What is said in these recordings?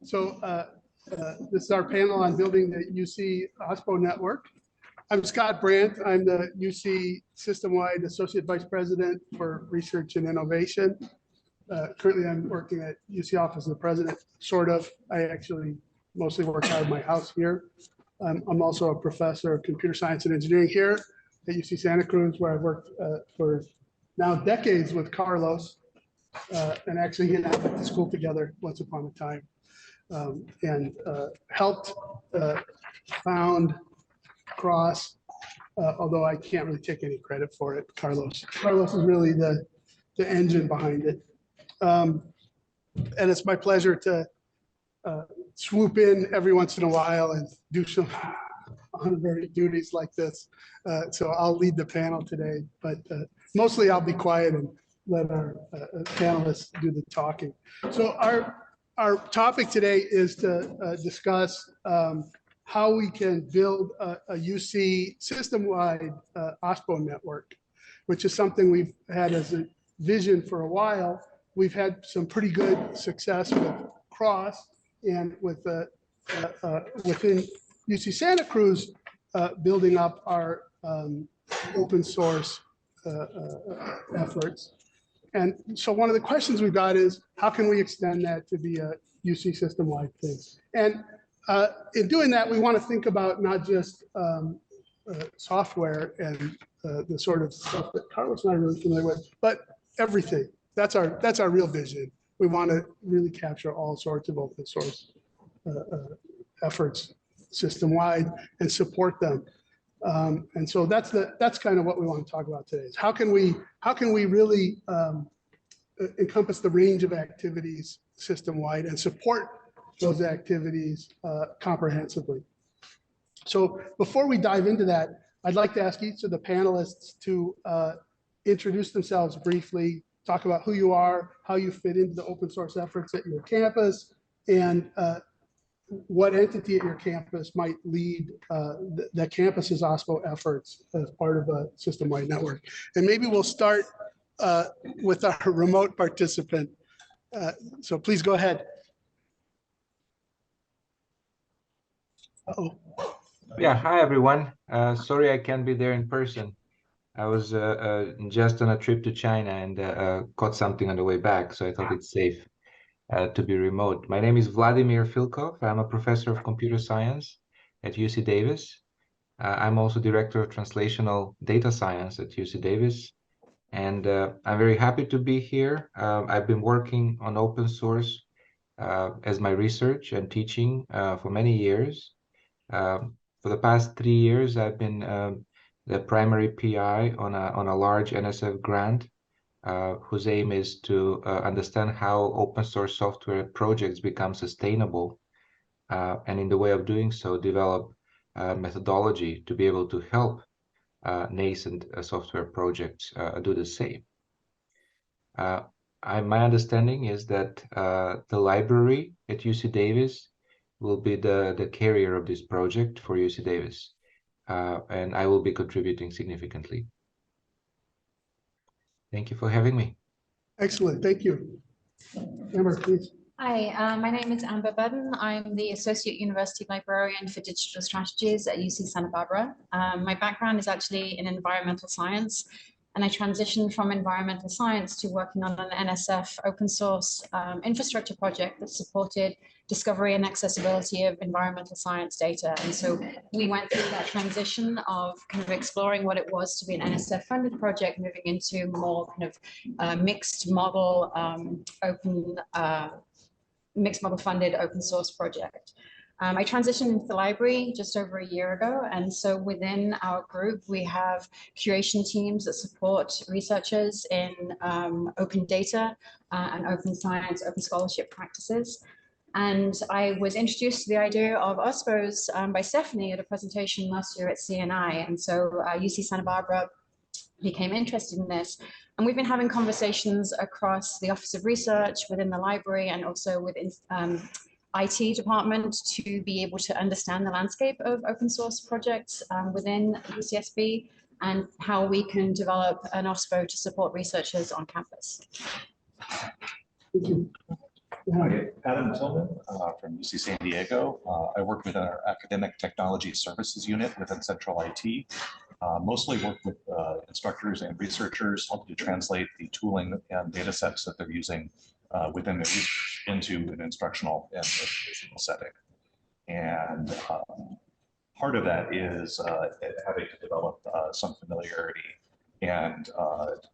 This is our panel on building the UC OSPO network. I'm Scott Brandt. I'm the UC System-Wide Associate Vice President for Research and Innovation. Currently, I'm working at UC Office of the President, sort of. I actually mostly work out of my house here. I'm also a professor of computer science and engineering here at UC Santa Cruz, where I've worked for now decades with Carlos, and actually he and I went to school together once upon a time, and helped found Cross, although I can't really take any credit for it. Carlos is really the engine behind it. And it's my pleasure to swoop in every once in a while and do some honorary duties like this. So I'll lead the panel today, but mostly I'll be quiet and let our panelists do the talking. So our topic today is to discuss how we can build a UC system-wide OSPO network, which is something we've had as a vision for a while. We've had some pretty good success with Cross and with within UC Santa Cruz, building up our open source efforts. And so one of the questions we've got is, how can we extend that to be a UC system-wide thing? And in doing that, we want to think about not just software and the sort of stuff that Carlos and I are really familiar with, but everything. That's our real vision. We want to really capture all sorts of open source efforts system-wide and support them. And so that's kind of what we want to talk about today. Is how can we really encompass the range of activities system-wide and support those activities comprehensively. So before we dive into that, I'd like to ask each of the panelists to introduce themselves briefly, talk about who you are, how you fit into the open source efforts at your campus, and what entity at your campus might lead the campus's OSPO efforts as part of a system-wide network. And maybe we'll start with our remote participant. So please go ahead. Uh-oh. Yeah, hi everyone. Sorry I can't be there in person. I was just on a trip to China and caught something on the way back, so I thought it's safe to be remote. My name is Vladimir Fikov. I'm a professor of computer science at UC Davis. I'm also director of translational data science at UC Davis. And I'm very happy to be here. I've been working on open source as my research and teaching for many years. For the past 3 years, I've been the primary PI on a large NSF grant, whose aim is to understand how open source software projects become sustainable, and in the way of doing so, develop methodology to be able to help nascent software projects do the same. My understanding is that the library at UC Davis will be the carrier of this project for UC Davis, and I will be contributing significantly. Thank you for having me. Excellent, thank you. Amber, please. Hi, my name is Amber Budden. I'm the Associate University Librarian for Digital Strategies at UC Santa Barbara. My background is actually in environmental science, and I transitioned from environmental science to working on an NSF open source infrastructure project that supported discovery and accessibility of environmental science data. And so we went through that transition of kind of exploring what it was to be an NSF funded project, moving into more kind of mixed model, mixed model funded open source project. I transitioned into the library just over a year ago, and so within our group we have curation teams that support researchers in open data and open science, open scholarship practices. And I was introduced to the idea of OSPOs by Stephanie at a presentation last year at CNI, and so UC Santa Barbara became interested in this. And we've been having conversations across the Office of Research, within the library, and also within IT department to be able to understand the landscape of open source projects within UCSB and how we can develop an OSPO to support researchers on campus. Thank you. Hi, Adam Tilghman from UC San Diego. I work with our Academic Technology Services Unit within Central IT. Mostly work with instructors and researchers, helping to translate the tooling and data sets that they're using within the research into an instructional and educational setting. And part of that is having to develop some familiarity and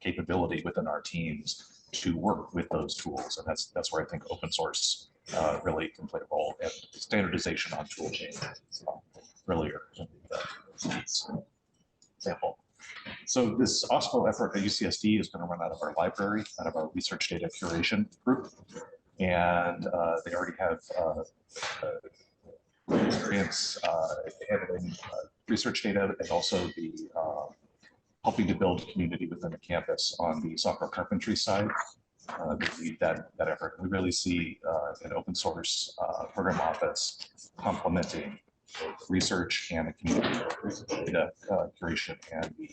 capability within our teams to work with those tools, and that's where I think open source really can play a role, and standardization on tool chain earlier in the example. So this OSPO effort at UCSD is going to run out of our library, out of our research data curation group, and they already have experience handling research data and also the helping to build community within the campus on the software carpentry side. They lead that effort. We really see an open source program office complementing research and the community data curation and the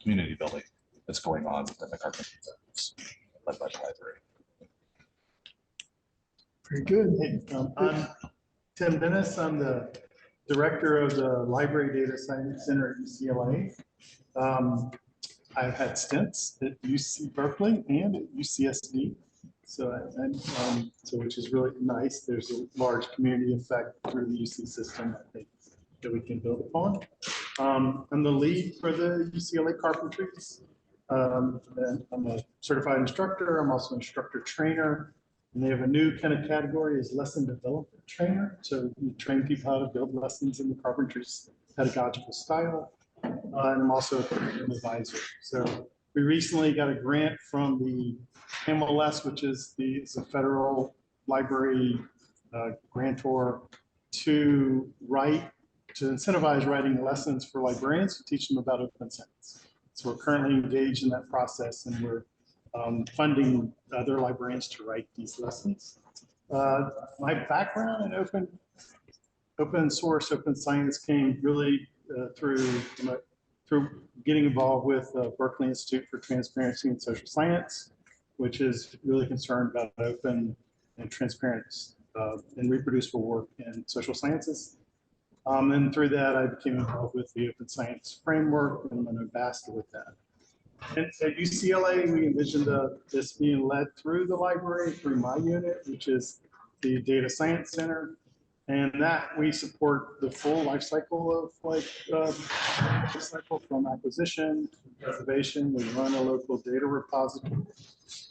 community building that's going on within the carpentry centers led by the library. Very good. Hey, I'm Tim Dennis. I'm the director of the Library Data Science Center at UCLA. I've had stints at UC Berkeley and at UCSD, so which is really nice. There's a large community effect through the UC system, I think, that we can build upon. I'm the lead for the UCLA Carpentries. And I'm a certified instructor. I'm also an instructor trainer. And they have a new kind of category is lesson development trainer. So we train people how to build lessons in the carpentry's pedagogical style. And I'm also a curriculum advisor. So we recently got a grant from the MLS, which is the federal library grantor, to incentivize writing lessons for librarians to teach them about open science. So we're currently engaged in that process, and we're funding other librarians to write these lessons. My background in open source, open science came really through getting involved with Berkeley Institute for Transparency and Social Science, which is really concerned about open and transparent and reproducible work in social sciences. And through that, I became involved with the Open Science Framework, and I'm an ambassador with that. And at UCLA, we envisioned this being led through the library, through my unit, which is the Data Science Center. And that we support the full life cycle of from acquisition to preservation. We run a local data repository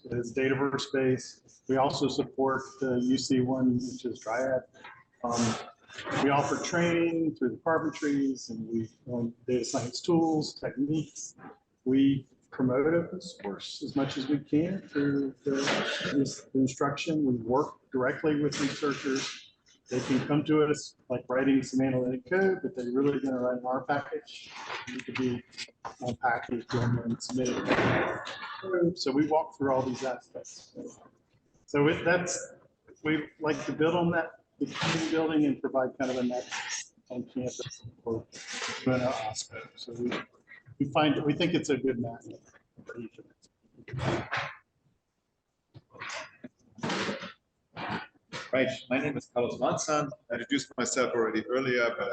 that is Dataverse based. We also support the UC1, which is Dryad. We offer training through the carpentries, and we data science tools, techniques. We promote open source as much as we can through the instruction. We work directly with researchers. They can come to us like writing some analytic code, but they're really going to write an R package. It could be packaged and submitted. So we walk through all these aspects. So we like to build on that, the community building, and provide kind of a next on campus for doing our OSPO. So we think it's a good match for each of us. Right, my name is Maltzahn. I introduced myself already earlier, but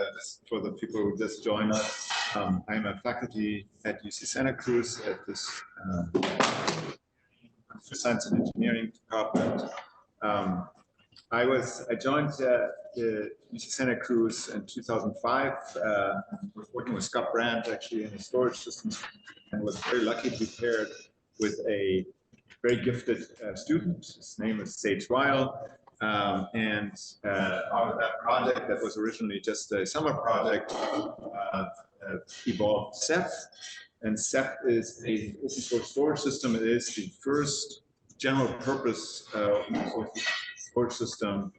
for the people who just joined us, I'm a faculty at UC Santa Cruz at this Science and Engineering department. I joined the UC Santa Cruz in 2005. I was working with Scott Brandt actually in the storage systems, and was very lucky to be paired with a very gifted student. His name is Sage Weil. And out of that project that was originally just a summer project evolved CEF. And CEF is a open source storage system. It is the first general purpose open source storage system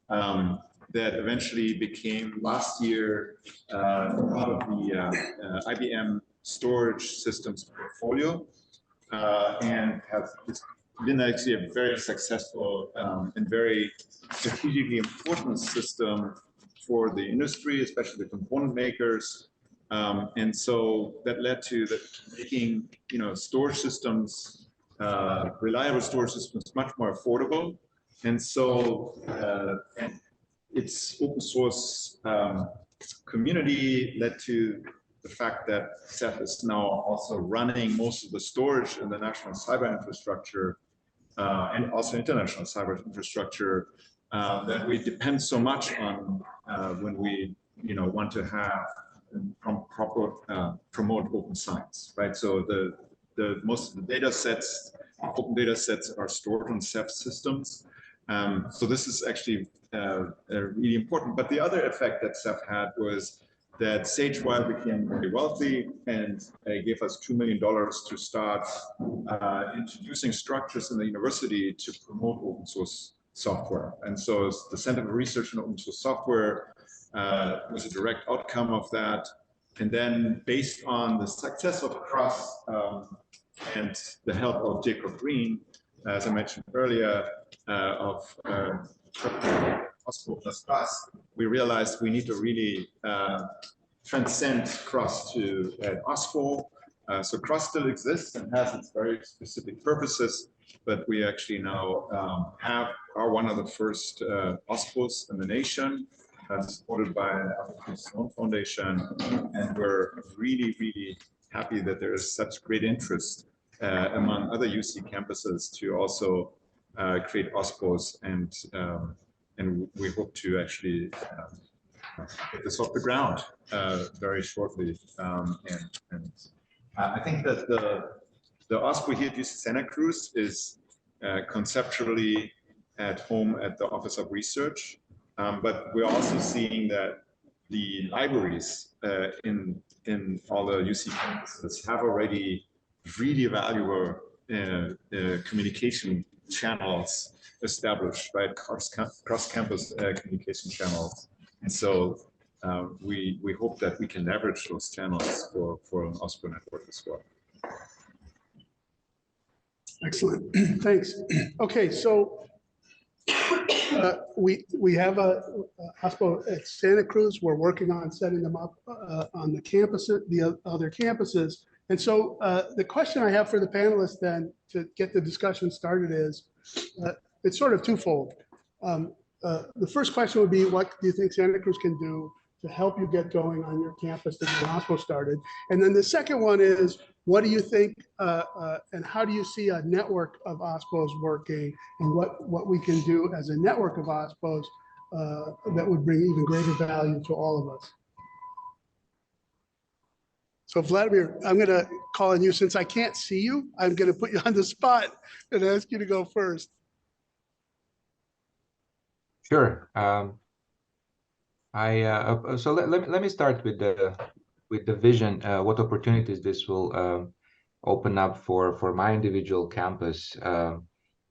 that eventually became last year part of the IBM storage systems portfolio, and have been actually a very successful and very strategically important system for the industry, especially the component makers. And so that led to making storage systems, reliable storage systems, much more affordable. And so and its open source community led to the fact that Ceph is now also running most of the storage in the national cyber infrastructure and also international cyber infrastructure that we depend so much on when we want to have promote open science, right? So the most of the data sets, open data sets, are stored on Ceph systems. So this is actually really important. But the other effect that Ceph had was that SageWire became very wealthy and gave us $2 million to start introducing structures in the university to promote open source software. And so the Center for Research in Open Source Software was a direct outcome of that. And then based on the success of Cruz and the help of Jacob Green, as I mentioned earlier, of OSPO++, we realized we need to really transcend Cruz to OSPO. So Cruz still exists and has its very specific purposes, but we actually now are one of the first OSPOs in the nation, supported by the African Sloan Foundation, and we're really, really happy that there is such great interest among other UC campuses to also create OSPOs, and we hope to actually get this off the ground very shortly. And I think that the OSPO here at UC Santa Cruz is conceptually at home at the Office of Research, but we're also seeing that the libraries in all the UC campuses have already really valuable communication channels established, right? Cross-campus communication channels. And so we hope that we can leverage those channels for an OSPO network as well. Excellent, thanks. Okay, so we have a OSPO at Santa Cruz. We're working on setting them up on the campuses, the other campuses. And so the question I have for the panelists then to get the discussion started is, it's sort of twofold. The first question would be, what do you think Santa Cruz can do to help you get going on your campus to get OSPO started? And then the second one is, what do you think and how do you see a network of OSPOs working, and what we can do as a network of OSPOs that would bring even greater value to all of us? So Vladimir, I'm going to call on you. Since I can't see you, I'm going to put you on the spot and ask you to go first. Sure. So let me start with the vision. What opportunities this will open up for my individual campus.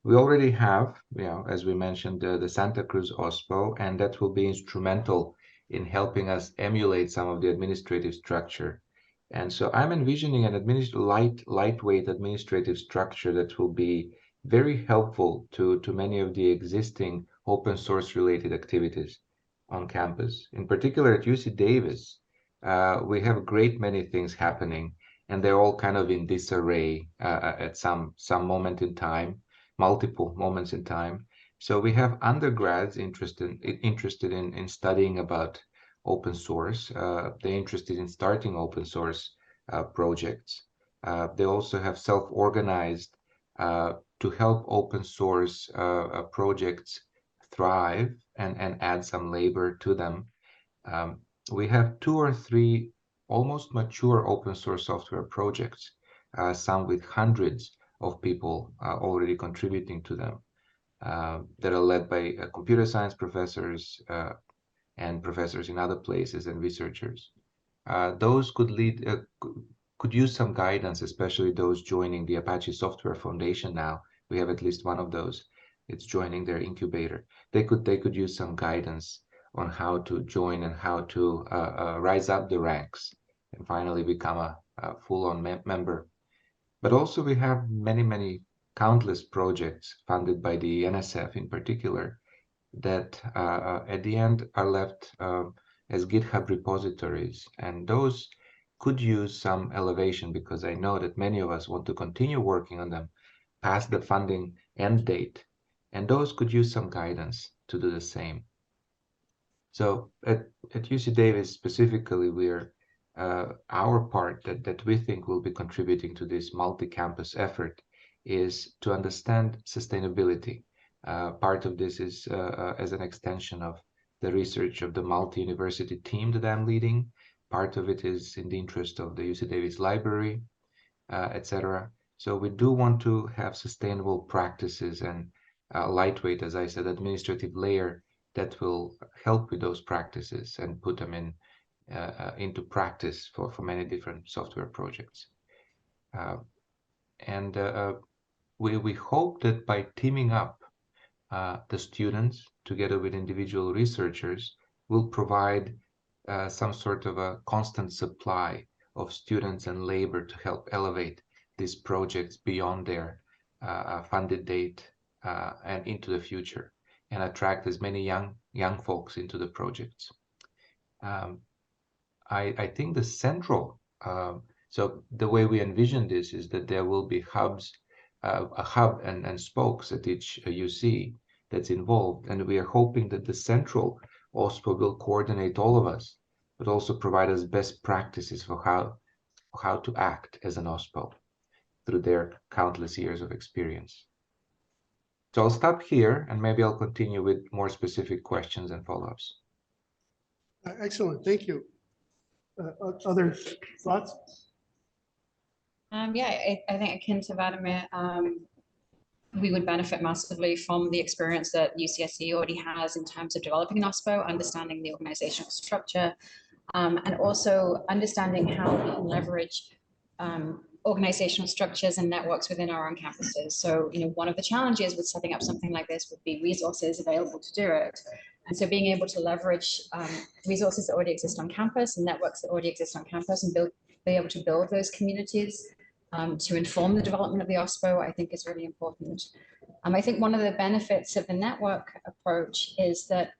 We already have, as we mentioned, the Santa Cruz OSPO, and that will be instrumental in helping us emulate some of the administrative structure. And so I'm envisioning an lightweight administrative structure that will be very helpful to many of the existing open source related activities on campus. In particular at UC Davis, we have a great many things happening, and they're all kind of in disarray at some moment in time, multiple moments in time. So we have undergrads interested in studying about open source. They're interested in starting open source projects. They also have self-organized to help open source projects thrive and add some labor to them. We have 2 or 3 almost mature open source software projects, some with hundreds of people already contributing to them, that are led by computer science professors and professors in other places and researchers. Those could use some guidance, especially those joining the Apache Software Foundation now. We have at least one of those. It's joining their incubator. They could use some guidance on how to join and how to rise up the ranks and finally become a full-on member. But also we have many countless projects funded by the NSF in particular that at the end are left as GitHub repositories, and those could use some elevation, because I know that many of us want to continue working on them past the funding end date. and those could use some guidance to do the same. So at UC Davis specifically, we're our part that we think will be contributing to this multi-campus effort is to understand sustainability. Part of this is as an extension of the research of the multi-university team that I'm leading. Part of it is in the interest of the UC Davis Library, etc. So we do want to have sustainable practices and lightweight, as I said, administrative layer that will help with those practices and put them into practice for many different software projects. We hope that by teaming up the students together with individual researchers will provide some sort of a constant supply of students and labor to help elevate these projects beyond their funded date and into the future, and attract as many young folks into the projects. I think the central, so the way we envision this is that there will be hubs, a hub and spokes at each UC that's involved, and we are hoping that the central OSPO will coordinate all of us, but also provide us best practices for how to act as an OSPO through their countless years of experience. So I'll stop here, and maybe I'll continue with more specific questions and follow-ups. Excellent, thank you. Other thoughts? Yeah, I think akin to Vladimir, we would benefit massively from the experience that UCSC already has in terms of developing an OSPO, understanding the organizational structure, and also understanding how we can leverage organizational structures and networks within our own campuses. So, one of the challenges with setting up something like this would be resources available to do it. And so being able to leverage resources that already exist on campus and networks that already exist on campus and be able to build those communities to inform the development of the OSPO, I think is really important. I think one of the benefits of the network approach is that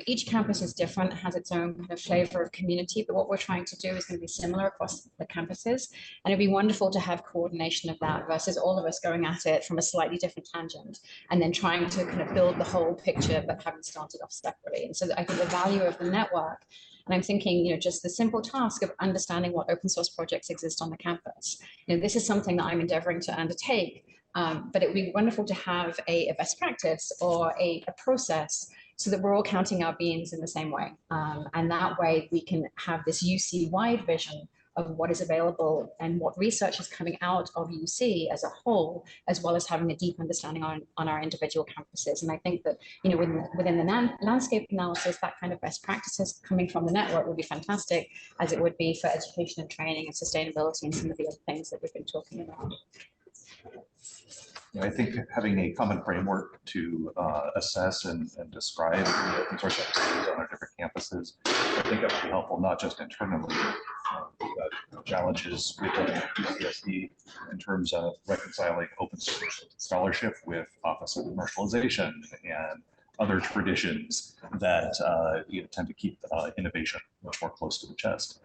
each campus is different, has its own kind of flavor of community, but what we're trying to do is going to be similar across the campuses. And it'd be wonderful to have coordination of that versus all of us going at it from a slightly different tangent and then trying to kind of build the whole picture, but having started off separately. And so I think the value of the network, and I'm thinking, just the simple task of understanding what open source projects exist on the campus. This is something that I'm endeavoring to undertake, but it would be wonderful to have a best practice or a process so that we're all counting our beans in the same way. And that way we can have this UC-wide vision of what is available and what research is coming out of UC as a whole, as well as having a deep understanding on our individual campuses. And I think that, within the landscape analysis, that kind of best practices coming from the network would be fantastic, as it would be for education and training and sustainability and some of the other things that we've been talking about. I think having a common framework to assess and describe the open source activities on our different campuses, I think that would be helpful, not just internally, but challenges within UCSD in terms of reconciling open source scholarship with Office of Commercialization and other traditions that tend to keep innovation much more close to the chest.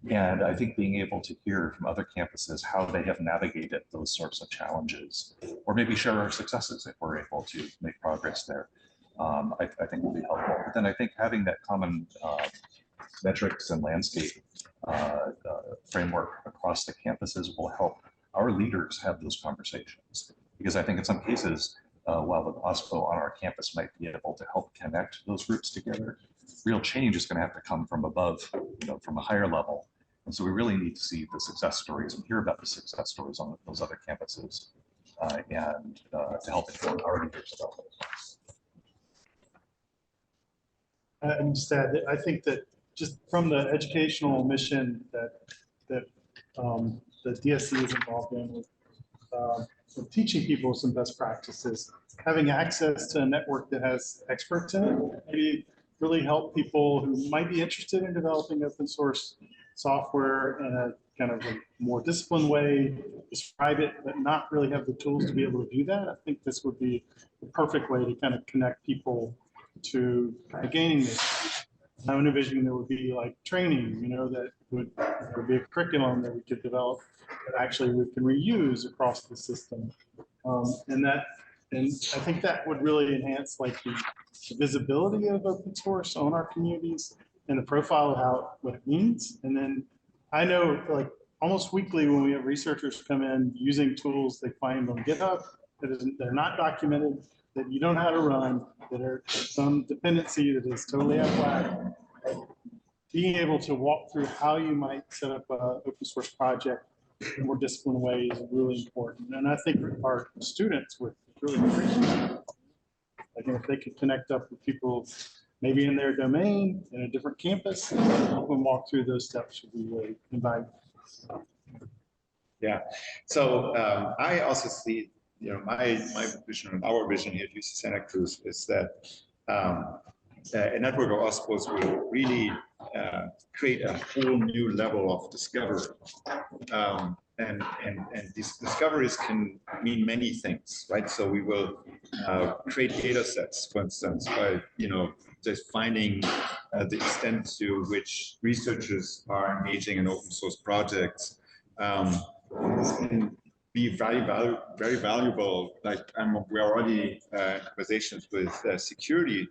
And I think being able to hear from other campuses how they have navigated those sorts of challenges, or maybe share our successes if we're able to make progress there, I think will be helpful. But then I think having that common metrics and landscape framework across the campuses will help our leaders have those conversations. Because I think in some cases, while the OSPO on our campus might be able to help connect those groups together, real change is going to have to come from above, from a higher level. And so we really need to see the success stories and hear about the success stories on those other campuses and to help inform our leaders development. And just add that I think that just from the educational mission that the DSC is involved in with teaching people some best practices, having access to a network that has experts in it, maybe really help people who might be interested in developing open source software in a kind of a more disciplined way, describe it, but not really have the tools to be able to do that. I think this would be the perfect way to kind of connect people to gaining this. I would envision there would be like training, that would be a curriculum that we could develop that actually we can reuse across the system. And And I think that would really enhance like the visibility of open source on our communities and the profile of what it means. And then I know like almost weekly when we have researchers come in using tools they find on GitHub they're not documented, that you don't know how to run, that are some dependency that is totally out of whack. Being able to walk through how you might set up an open source project in more disciplined way is really important. And I think our students would really appreciate it. Like if they could connect up with people maybe in their domain, in a different campus, help them walk through those steps would be really invaluable. Yeah, so I also see, my vision and our vision here at UC Santa Cruz is that a network of OSPOs will really create a whole new level of discovery. And these discoveries can mean many things, right? So we will create data sets, for instance, by, just finding the extent to which researchers are engaging in open source projects. This can be very valuable. Like we're already in conversations with security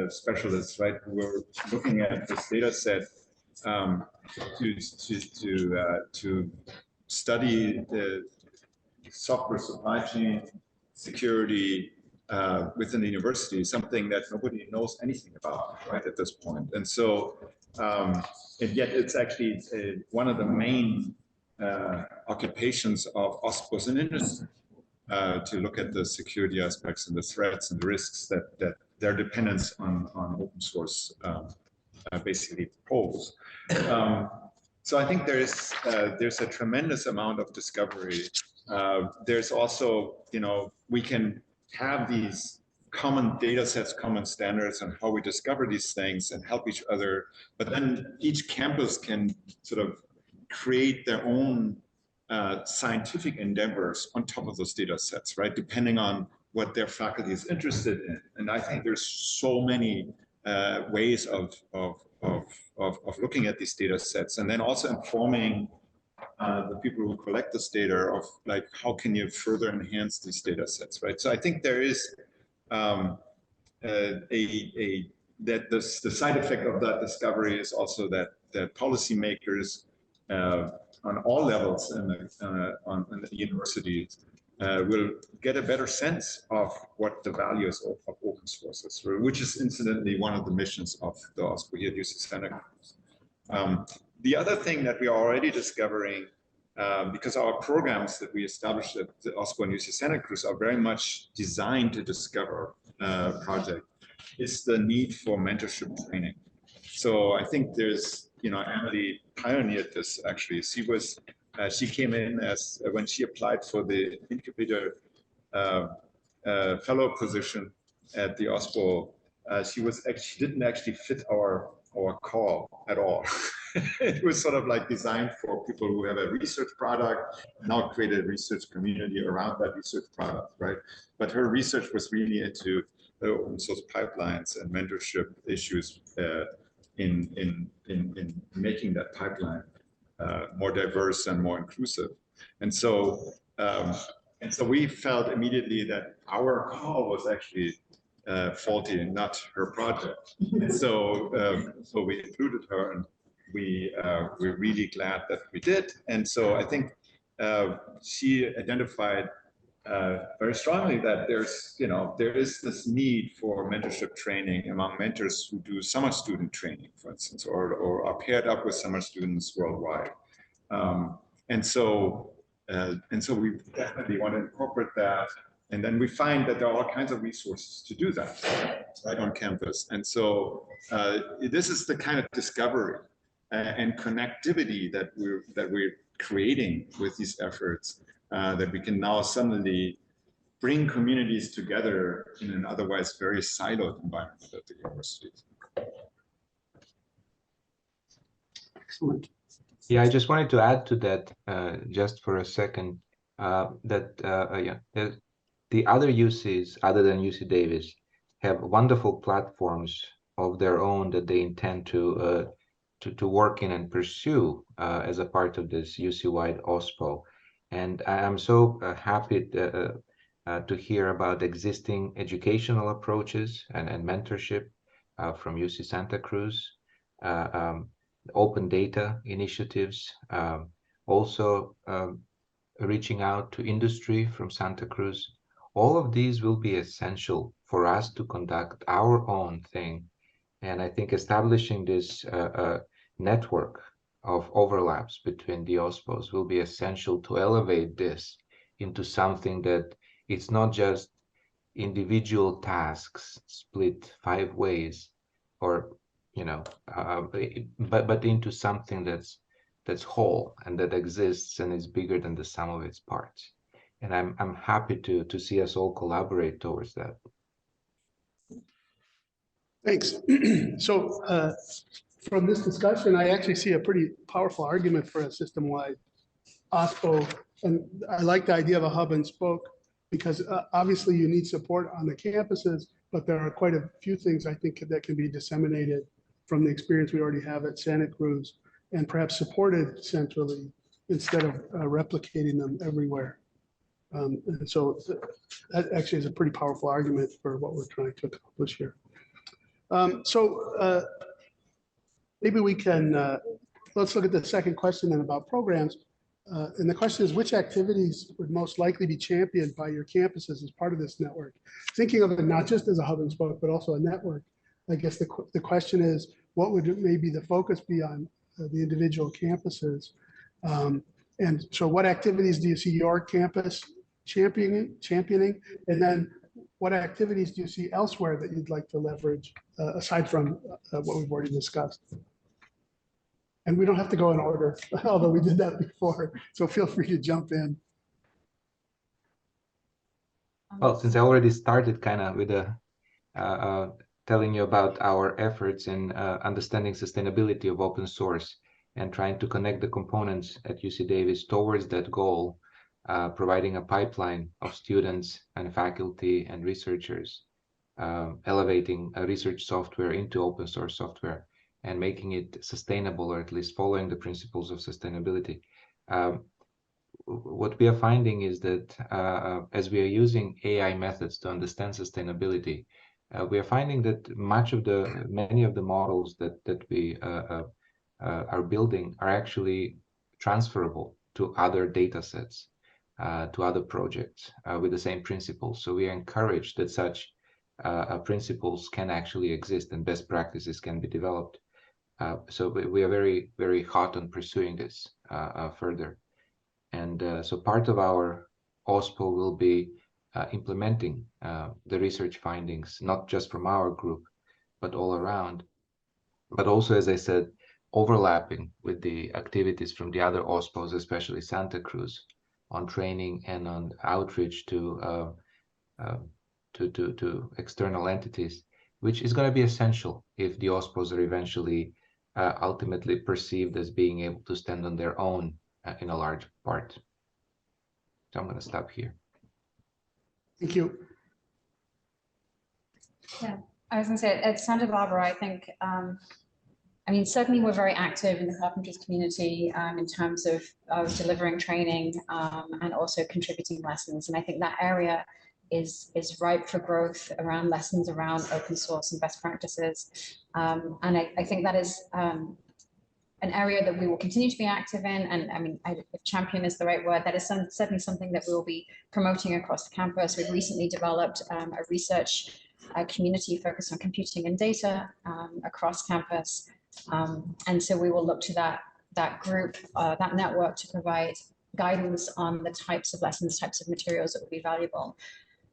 specialists, right? Who are looking at this data set to study the software supply chain security within the university, something that nobody knows anything about, right, at this point. And so, and yet it's actually one of the main occupations of OSPOs in industry, to look at the security aspects and the threats and the risks that their dependence on open source basically pose. So I think there's a tremendous amount of discovery. There's also, we can have these common data sets, common standards on how we discover these things and help each other. But then each campus can sort of create their own scientific endeavors on top of those data sets, right? Depending on what their faculty is interested in. And I think there's so many ways of looking at these data sets, and then also informing the people who collect this data of like, how can you further enhance these data sets, right? So I think there is the side effect of that discovery is also that policymakers on all levels in the universities will get a better sense of what the values of open source is, which is incidentally one of the missions of the OSPO here at UC Santa Cruz. The other thing that we are already discovering, because our programs that we established at the OSPO and UC Santa Cruz are very much designed to discover project, is the need for mentorship training. So I think there's, Emily pioneered this actually. She came in as when she applied for the incubator fellow position at the OSPO. She didn't actually fit our call at all. It was sort of like designed for people who have a research product, now create a research community around that research product, right? But her research was really into the open source pipelines and mentorship issues in making that pipeline more diverse and more inclusive. And so we felt immediately that our call was actually faulty and not her project. And so we included her, and we're really glad that we did. And so I think she identified very strongly that there is this need for mentorship training among mentors who do summer student training, for instance, or are paired up with summer students worldwide. And so we definitely want to incorporate that. And then we find that there are all kinds of resources to do that right on campus. And so this is the kind of discovery and connectivity that we're creating with these efforts, that we can now suddenly bring communities together in an otherwise very siloed environment at the universities. Excellent. Yeah, I just wanted to add to that just for a second, that the other UCs other than UC Davis have wonderful platforms of their own that they intend to work in and pursue as a part of this UC-wide OSPO. And I'm so happy to hear about existing educational approaches and mentorship from UC Santa Cruz, open data initiatives, also reaching out to industry from Santa Cruz. All of these will be essential for us to conduct our own thing. And I think establishing this network of overlaps between the OSPOs will be essential to elevate this into something that it's not just individual tasks split 5 ways, or but into something that's whole and that exists and is bigger than the sum of its parts. And I'm happy to see us all collaborate towards that. Thanks. So from this discussion, I actually see a pretty powerful argument for a system-wide OSPO. And I like the idea of a hub and spoke, because obviously you need support on the campuses, but there are quite a few things I think that can be disseminated from the experience we already have at Santa Cruz and perhaps supported centrally instead of replicating them everywhere. And so that actually is a pretty powerful argument for what we're trying to accomplish here. Maybe we can, let's look at the second question then about programs. And the question is, which activities would most likely be championed by your campuses as part of this network? Thinking of it not just as a hub and spoke, but also a network. I guess the question is, what would maybe the focus be on the individual campuses? And so what activities do you see your campus championing? And then what activities do you see elsewhere that you'd like to leverage, aside from what we've already discussed? And we don't have to go in order, although we did that before. So feel free to jump in. Well, since I already started kind of with telling you about our efforts in understanding sustainability of open source and trying to connect the components at UC Davis towards that goal, providing a pipeline of students and faculty and researchers, elevating a research software into open source software, and making it sustainable, or at least following the principles of sustainability. What we are finding is that as we are using AI methods to understand sustainability, we are finding that many of the models that we are building are actually transferable to other data sets, to other projects with the same principles. So we are encouraged that such principles can actually exist and best practices can be developed. So we are very, very hot on pursuing this further. And so part of our OSPO will be implementing the research findings, not just from our group, but all around. But also, as I said, overlapping with the activities from the other OSPOs, especially Santa Cruz, on training and on outreach to external entities, which is going to be essential if the OSPOs are eventually ultimately perceived as being able to stand on their own in a large part. So I'm going to stop here. Thank you. Yeah, I was going to say at Santa Barbara, I think, I mean, certainly we're very active in the carpenters community in terms of delivering training and also contributing lessons. And I think that area is ripe for growth around lessons around open source and best practices. And I think that is an area that we will continue to be active in. And I mean, if champion is the right word, that is certainly something that we will be promoting across the campus. We've recently developed a research community focused on computing and data across campus. And so we will look to that group, that network, to provide guidance on the types of lessons, types of materials that would be valuable.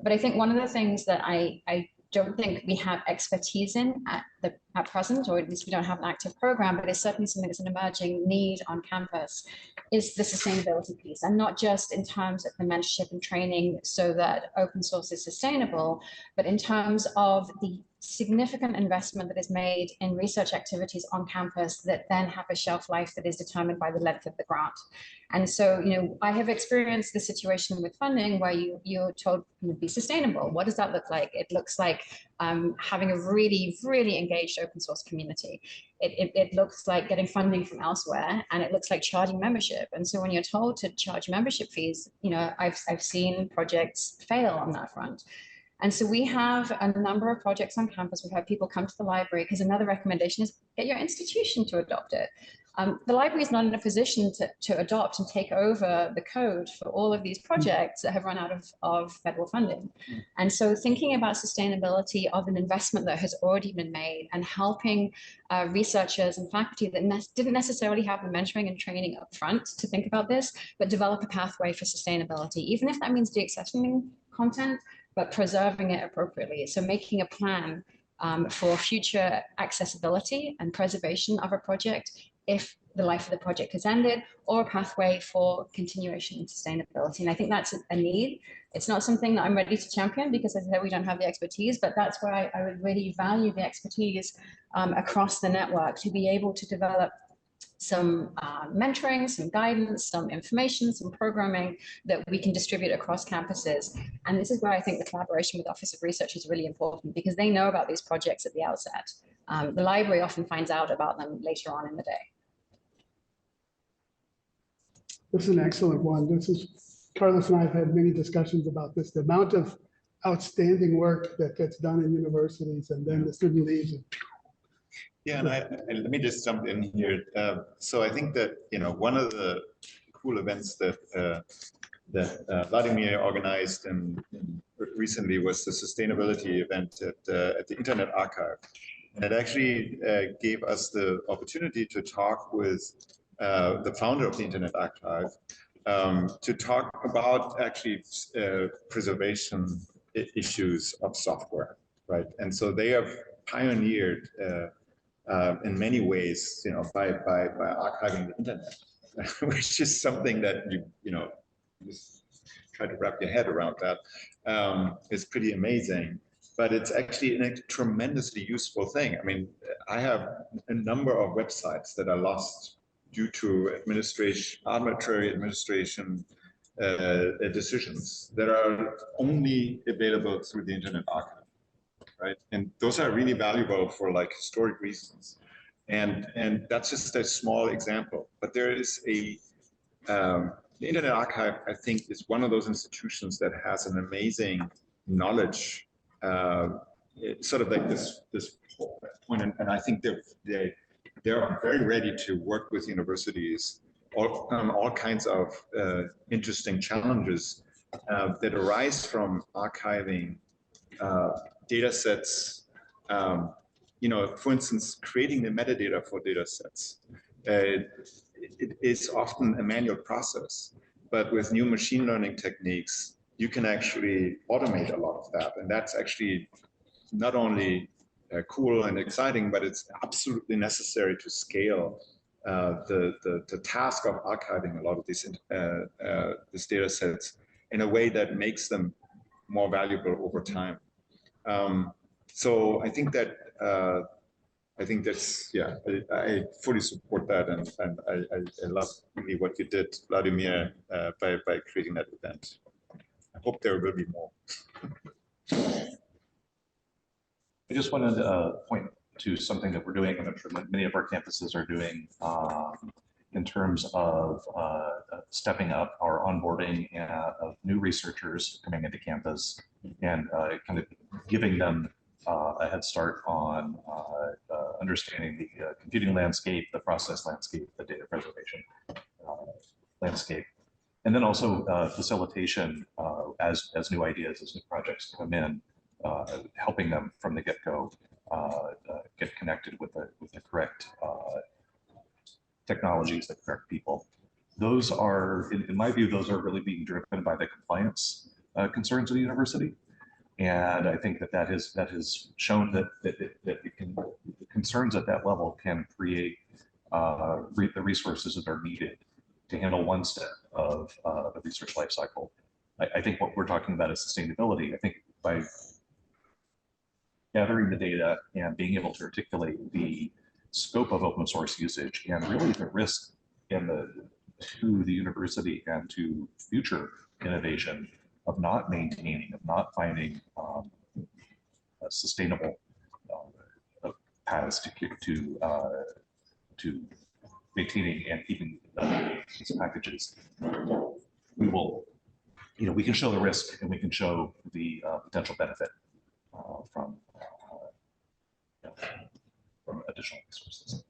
But I think one of the things that I don't think we have expertise in at present, or at least we don't have an active program, but it's certainly something that's an emerging need on campus, is the sustainability piece. And not just in terms of the mentorship and training so that open source is sustainable, but in terms of the significant investment that is made in research activities on campus that then have a shelf life that is determined by the length of the grant. And so, you know, I have experienced the situation with funding where you're told be sustainable. What does that look like? It looks like having a really, really engaged engaged open source community. It looks like getting funding from elsewhere, and it looks like charging membership. And so when you're told to charge membership fees, you know, I've seen projects fail on that front. And so we have a number of projects on campus. We've had people come to the library because another recommendation is get your institution to adopt it. The library is not in a position to adopt and take over the code for all of these projects that have run out of federal funding. And so thinking about sustainability of an investment that has already been made and helping researchers and faculty that didn't necessarily have the mentoring and training up front to think about this, but develop a pathway for sustainability, even if that means deaccessioning content, but preserving it appropriately. So making a plan for future accessibility and preservation of a project if the life of the project has ended, or a pathway for continuation and sustainability. And I think that's a need. It's not something that I'm ready to champion because, as I said, we don't have the expertise, but that's where I would really value the expertise across the network to be able to develop some mentoring, some guidance, some information, some programming that we can distribute across campuses. And this is where I think the collaboration with Office of Research is really important, because they know about these projects at the outset. The library often finds out about them later on in the day. This is an excellent one. Carlos and I have had many discussions about this, the amount of outstanding work that gets done in universities, and then the student leaves. Yeah, and let me just jump in here. So I think that, you know, one of the cool events that Vladimir organized recently was the sustainability event at the Internet Archive. And it actually gave us the opportunity to talk with the founder of the Internet Archive to talk about actually preservation issues of software, right? And so they have pioneered in many ways, you know, by archiving the internet, which is something that you know, just try to wrap your head around that. It's pretty amazing, but it's actually a tremendously useful thing. I mean, I have a number of websites that are lost due to arbitrary administration decisions that are only available through the Internet Archive. Right, and those are really valuable for like historic reasons, and that's just a small example. But there is the Internet Archive, I think, is one of those institutions that has an amazing knowledge, sort of like this point, and I think they're very ready to work with universities on all kinds of interesting challenges that arise from archiving data sets, you know, for instance, creating the metadata for data sets. It is often a manual process, but with new machine learning techniques, you can actually automate a lot of that. And that's actually not only cool and exciting, but it's absolutely necessary to scale the task of archiving a lot of these data sets in a way that makes them more valuable over time. So I think that's, yeah, I fully support that, and I love really what you did, Vladimir, by creating that event. I hope there will be more. I just wanted to point to something that we're doing, and I'm sure many of our campuses are doing, in terms of stepping up our onboarding of new researchers coming into campus, and kind of giving them a head start on understanding the computing landscape, the process landscape, the data preservation landscape, and then also facilitation as new ideas, as new projects come in, helping them from the get-go get connected with the correct technologies, the correct people. Those are, in my view, those are really being driven by the compliance concerns of the university. And I think that has shown that the concerns at that level can create the resources that are needed to handle one step of the research life cycle. I think what we're talking about is sustainability. I think by gathering the data and being able to articulate the scope of open source usage and really the risk to the university and to future innovation of not maintaining, of not finding a sustainable paths to maintaining and keeping these packages. We will, we can show the risk and we can show the potential benefit from additional resources.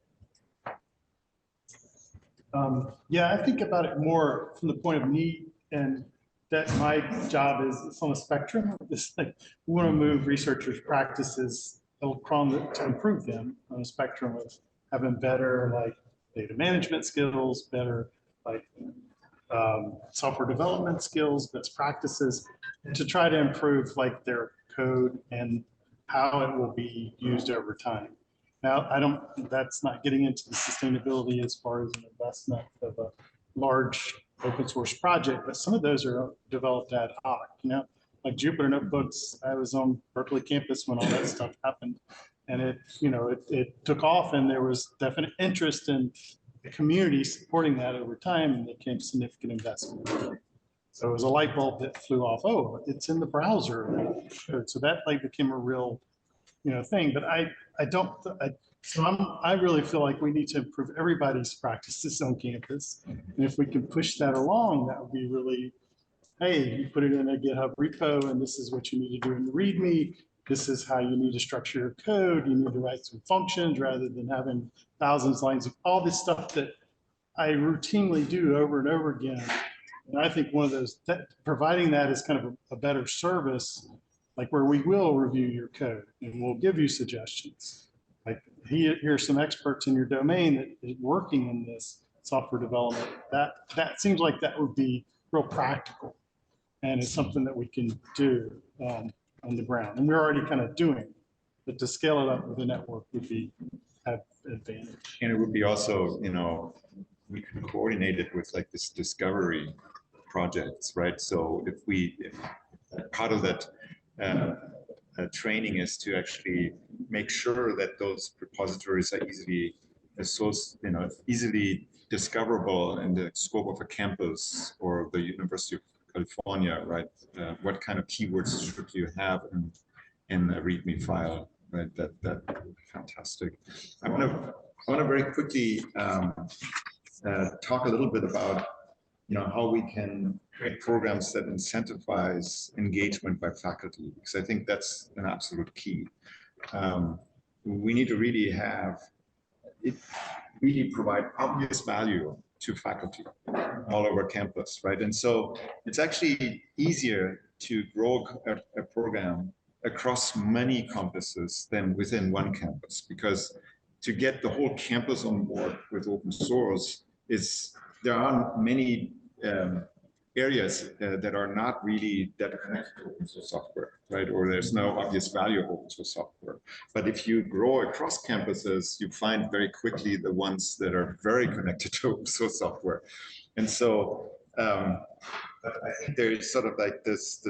Yeah, I think about it more from the point of need, and that my job is it's on a spectrum. It's like we want to move researchers' practices to improve them on a spectrum of having better like data management skills, better like software development skills, best practices, and to try to improve like their code and how it will be used over time. Now, that's not getting into the sustainability as far as an investment of a large open source project, but some of those are developed ad hoc, like Jupyter Notebooks. I was on Berkeley campus when all that stuff happened, and it took off, and there was definite interest in the community supporting that over time, and it became significant investment. So it was a light bulb that flew off. Oh, it's in the browser. So that like became a real, thing. But I really feel like we need to improve everybody's practices on campus. And if we can push that along, that would be really, hey, you put it in a GitHub repo, and this is what you need to do in the README. This is how you need to structure your code. You need to write some functions rather than having thousands of lines of all this stuff that I routinely do over and over again. And I think one of those, providing that is kind of a better service, like where we will review your code and we'll give you suggestions. Like here's some experts in your domain that is working in this software development. That seems like that would be real practical, and it's something that we can do on the ground, and we're already kind of doing. But to scale it up with a network would have advantage. And it would be also, we could coordinate it with like this discovery projects, right? So if part of that training is to actually make sure that those repositories are easily easily discoverable in the scope of a campus or the University of California, right? What kind of keywords should you have in a README file, right? That would be fantastic. I want to very quickly talk a little bit about how we can create programs that incentivize engagement by faculty, because I think that's an absolute key. We need to really provide obvious value to faculty all over campus, right? And so it's actually easier to grow a program across many campuses than within one campus, because to get the whole campus on board with open source there are many areas that are not really that connected to open source software, right? Or there's no obvious value of open source software. But if you grow across campuses, you find very quickly the ones that are very connected to open source software. And so I think there is sort of like this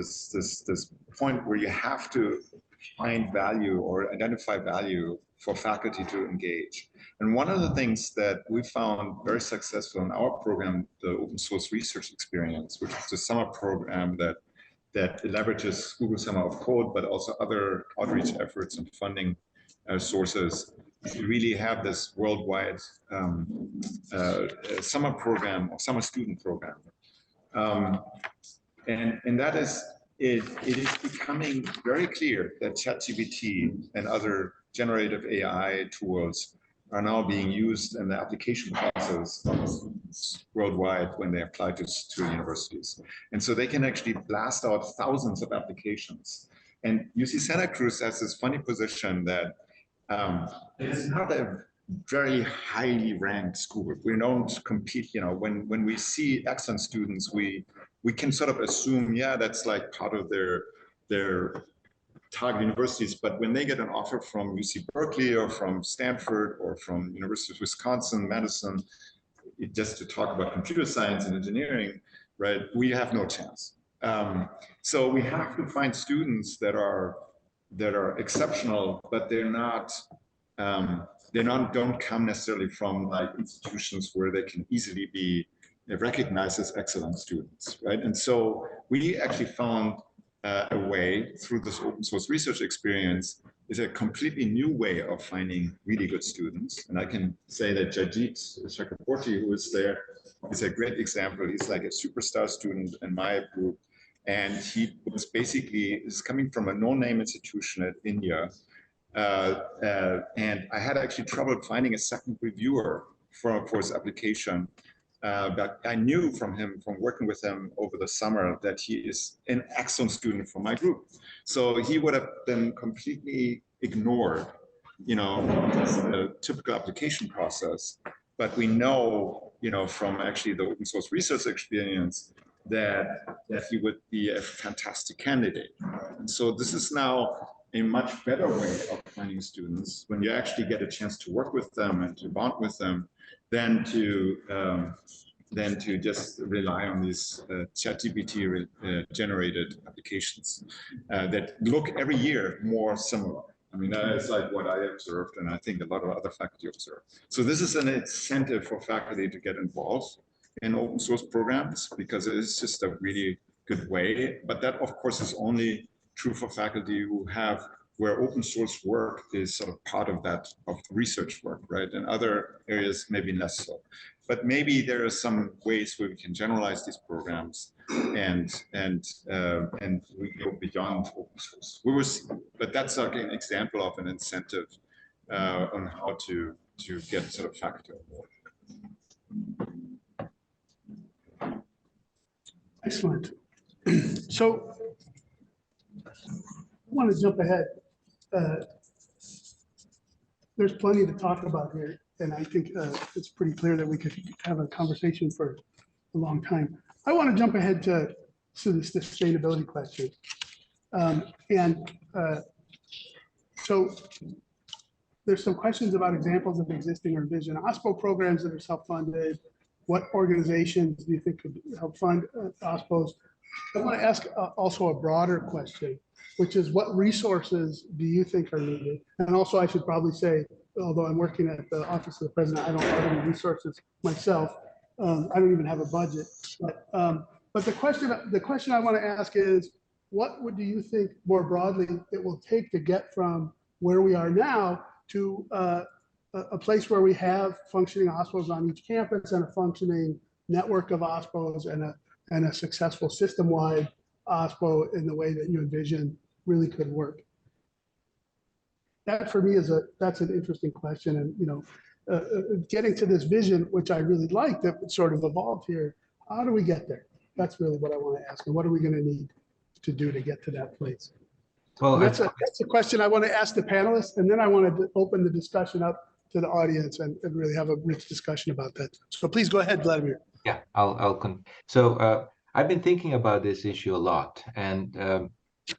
point where you have to find value or identify value for faculty to engage. And one of the things that we found very successful in our program, the Open Source Research Experience, which is a summer program that leverages Google Summer of Code, but also other outreach efforts and funding sources. We really have this worldwide summer program or summer student program. And that is, it is becoming very clear that ChatGPT and other generative AI tools are now being used in the application process of students worldwide when they apply to universities. And so they can actually blast out thousands of applications. And UC Santa Cruz has this funny position that it's not a very highly ranked school. We don't compete, when we see excellent students, we can sort of assume, yeah, that's like part of their target universities. But when they get an offer from UC Berkeley or from Stanford or from University of Wisconsin, Madison, just to talk about computer science and engineering, right, we have no chance. So we have to find students that are exceptional, but don't come necessarily from like institutions where they can easily be recognized as excellent students, right? And so we actually found a way through this open source research experience is a completely new way of finding really good students. And I can say that Jajit Chakraborty, who is there, is a great example. He's like a superstar student in my group. And he was basically is coming from a no-name institution at India. And I had actually trouble finding a second reviewer for his application. But I knew from him, from working with him over the summer, that he is an excellent student for my group. So he would have been completely ignored, you know, the typical application process. But we know, you know, from actually the open source research experience that he would be a fantastic candidate. And so this is now a much better way of finding students when you actually get a chance to work with them and to bond with them than to just rely on these ChatGPT generated applications that look every year more similar. I mean, that is like what I observed, and I think a lot of other faculty observe. So this is an incentive for faculty to get involved in open source programs because it is just a really good way. But that, of course, is only true for faculty who have where open source work is sort of part of that of research work, right? In other areas, maybe less so. But maybe there are some ways where we can generalize these programs and we go beyond open source. But that's like an example of an incentive on how to get sort of faculty on board. Excellent. So I want to jump ahead. There's plenty to talk about here, and I think it's pretty clear that we could have a conversation for a long time. I want to jump ahead to the sustainability question. So there's some questions about examples of existing or envisioned OSPO programs that are self-funded. What organizations do you think could help fund OSPOs? I want to ask also a broader question, which is what resources do you think are needed? And also I should probably say, although I'm working at the Office of the President, I don't have any resources myself. I don't even have a budget. But the question I want to ask is, what do you think more broadly it will take to get from where we are now to a place where we have functioning OSPOs on each campus and a functioning network of OSPOs and a successful system-wide OSPO in the way that you envision really could work? That for me that's an interesting question. And, you know, getting to this vision, which I really like that sort of evolved here, how do we get there? That's really what I want to ask. And what are we going to need to do to get to that place? Well, that's a question I want to ask the panelists, and then I want to open the discussion up to the audience and really have a rich discussion about that. So please go ahead, Vladimir. Yeah, I've been thinking about this issue a lot, and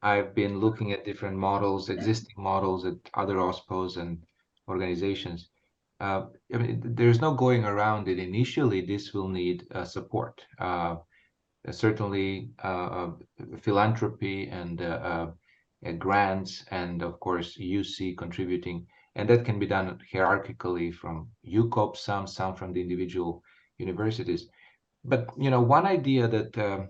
I've been looking at different models, existing models at other OSPOs and organizations. I mean, there's no going around it. Initially, this will need support. Certainly, philanthropy and grants, and of course, UC contributing. And that can be done hierarchically from UCOP, some from the individual universities. But, you know, one idea that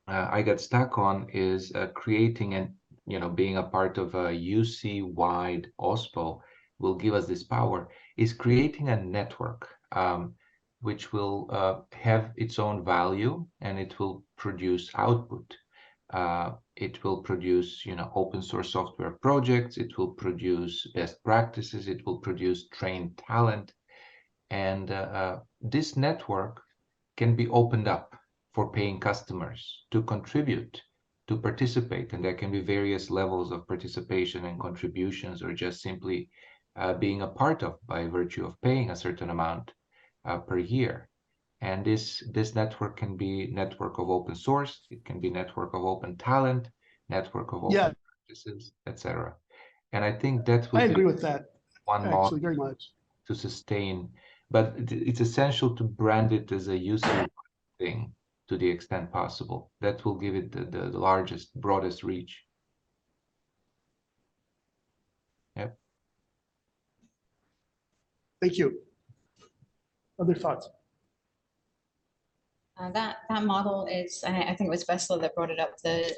I got stuck on is creating and, you know, being a part of a UC-wide OSPO will give us this power, is creating a network which will have its own value, and it will produce output. It will produce, you know, open source software projects. It will produce best practices. It will produce trained talent. And this network can be opened up for paying customers to contribute, to participate. And there can be various levels of participation and contributions, or just simply being a part of by virtue of paying a certain amount per year. And this network can be network of open source, it can be network of open talent, network of open practices, etc. And I think that will I agree with that. One actually very much to sustain, but it's essential to brand it as a user thing to the extent possible. That will give it the largest, broadest reach. Yep. Thank you. Other thoughts? That model is, and I think it was Vessler that brought it up, the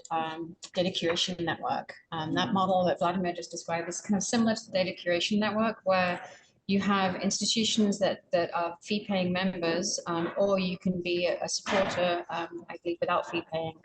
data curation network. That model that Vladimir just described is kind of similar to the data curation network, where you have institutions that are fee-paying members, or you can be a supporter, I believe, without fee-paying.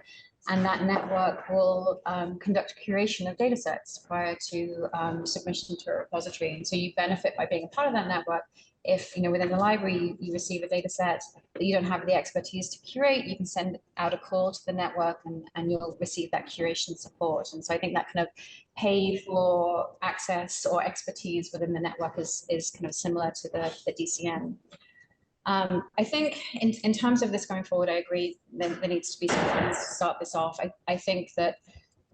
And that network will conduct curation of data sets prior to submission to a repository. And so you benefit by being a part of that network. If, within the library, you receive a data set that you don't have the expertise to curate, you can send out a call to the network and you'll receive that curation support. And so I think that kind of pay for access or expertise within the network is kind of similar to the DCN. I think in terms of this going forward, I agree that there needs to be some plans to start this off. I think that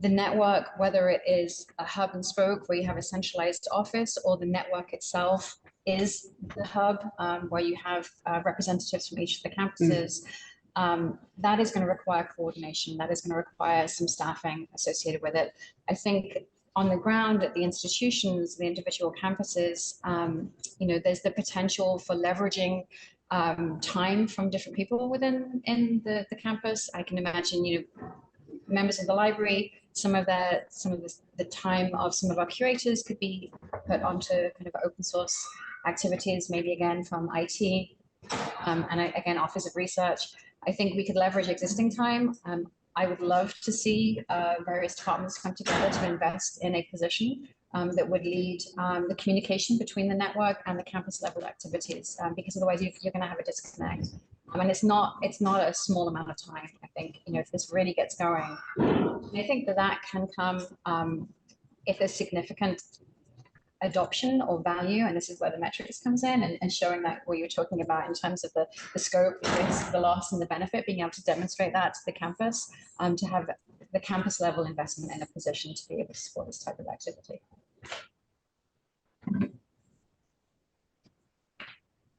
the network, whether it is a hub and spoke where you have a centralized office, or the network itself is the hub where you have representatives from each of the campuses, that is going to require coordination. That is going to require some staffing associated with it. I think on the ground at the institutions, the individual campuses, there's the potential for leveraging time from different people within the campus. I can imagine, members of the library, some of the time of some of our curators could be put onto kind of open source activities, maybe again from IT, and again, Office of Research. I think we could leverage existing time. I would love to see various departments come together to invest in a position that would lead the communication between the network and the campus level activities, because otherwise you're going to have a disconnect. I mean, it's not a small amount of time. I think, if this really gets going, I think that can come if there's significant adoption or value, and this is where the metrics comes in, and showing that what you're talking about in terms of the scope, the risk, the loss, and the benefit, being able to demonstrate that to the campus, to have the campus level investment in a position to be able to support this type of activity.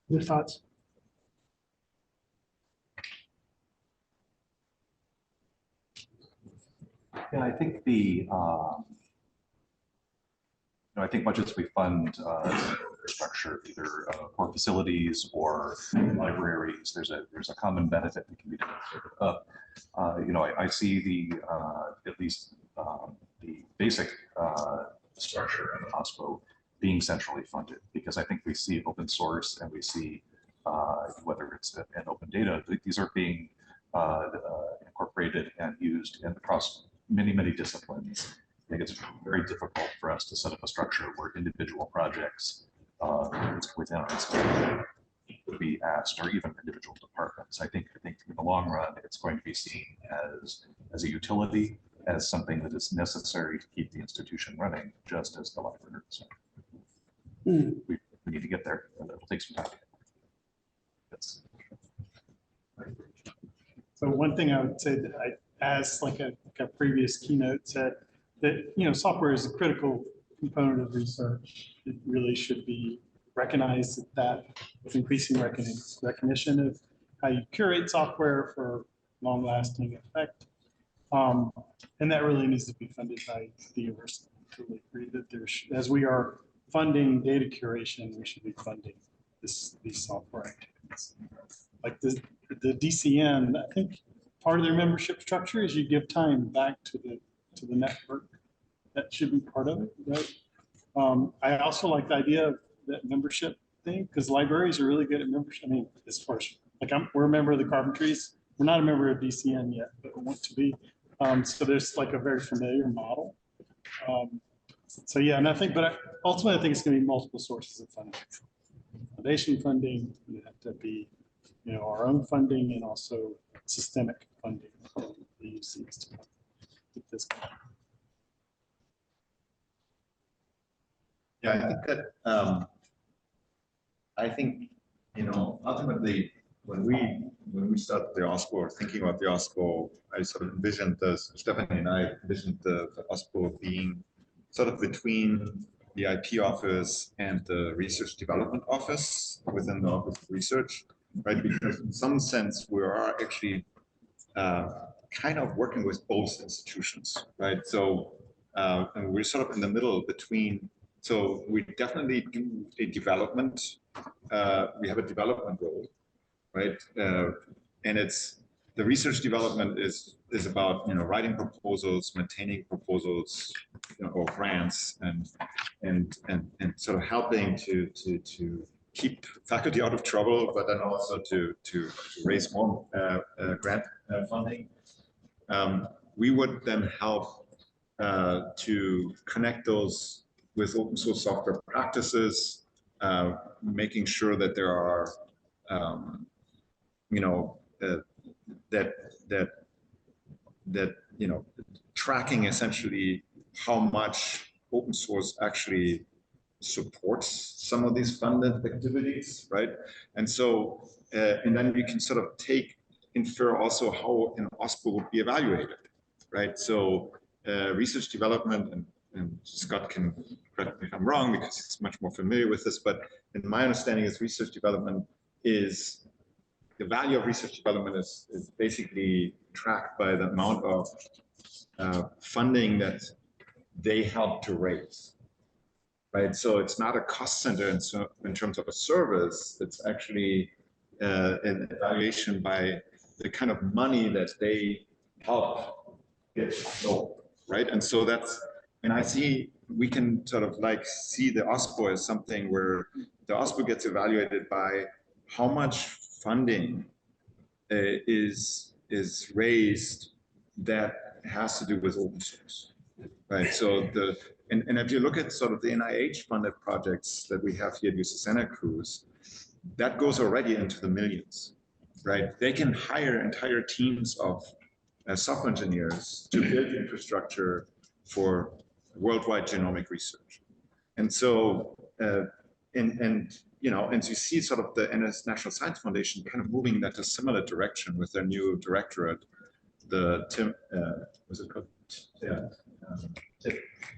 Your thoughts? Yeah, I think I think much as we fund infrastructure, either for facilities or libraries, there's a common benefit that can be demonstrated. I see the at least the basic structure of the OSPO being centrally funded, because I think we see open source and we see whether it's an open data, these are being incorporated and used across many disciplines. I think it's very difficult for us to set up a structure where individual projects within our institution would be asked, or even individual departments. I think in the long run, it's going to be seen as a utility, as something that is necessary to keep the institution running, just as the library is. We need to get there, and it'll take some time. So one thing I would say that as like a previous keynote said, that software is a critical component of research. It really should be recognized that with increasing recognition of how you curate software for long-lasting effect, and that really needs to be funded by the university. I totally agree that as we are funding data curation, we should be funding these software activities. Like the DCN, I think part of their membership structure is you give time back to the network. That should be part of it, right? I also like the idea of that membership thing, because libraries are really good at membership. I mean, as far as like we're a member of the Carpentries. We're not a member of DCN yet, but we want to be. So there's like a very familiar model. So yeah, and I think, but ultimately I think it's going to be multiple sources of funding. Foundation funding, you have to be, our own funding, and also systemic funding from the UCs to get this going. Yeah, I think that ultimately when we started the OSPO, or thinking about the OSPO, I sort of envisioned Stephanie and I envisioned the OSPO being sort of between the IP office and the research development office within the Office of Research, right? Because in some sense we are actually kind of working with both institutions, right? So and we're sort of in the middle between. So we definitely do a development. We have a development role, right? it's the research development is about writing proposals, maintaining proposals, or grants, and sort of helping to keep faculty out of trouble, but then also to raise more grant funding. We would then help to connect those with open source software practices, making sure that there are, tracking essentially how much open source actually supports some of these funded activities, right? And so, and then we can sort of infer also how an OSPO would be evaluated, right? So research development, and Scott can correct me if I'm wrong because he's much more familiar with this, but in my understanding is research development is, the value of research development is basically tracked by the amount of funding that they help to raise, right? So it's not a cost center in terms of a service, it's actually an evaluation by the kind of money that they help get sold, right? And so that's, and we can sort of like see the OSPO as something where the OSPO gets evaluated by how much funding is raised that has to do with open source, right? So and if you look at sort of the NIH funded projects that we have here at UC Santa Cruz, that goes already into the millions, right? They can hire entire teams of software engineers to build infrastructure for worldwide genomic research. And so, and you see sort of the NS National Science Foundation kind of moving that a similar direction with their new directorate, the what's it called? Yeah,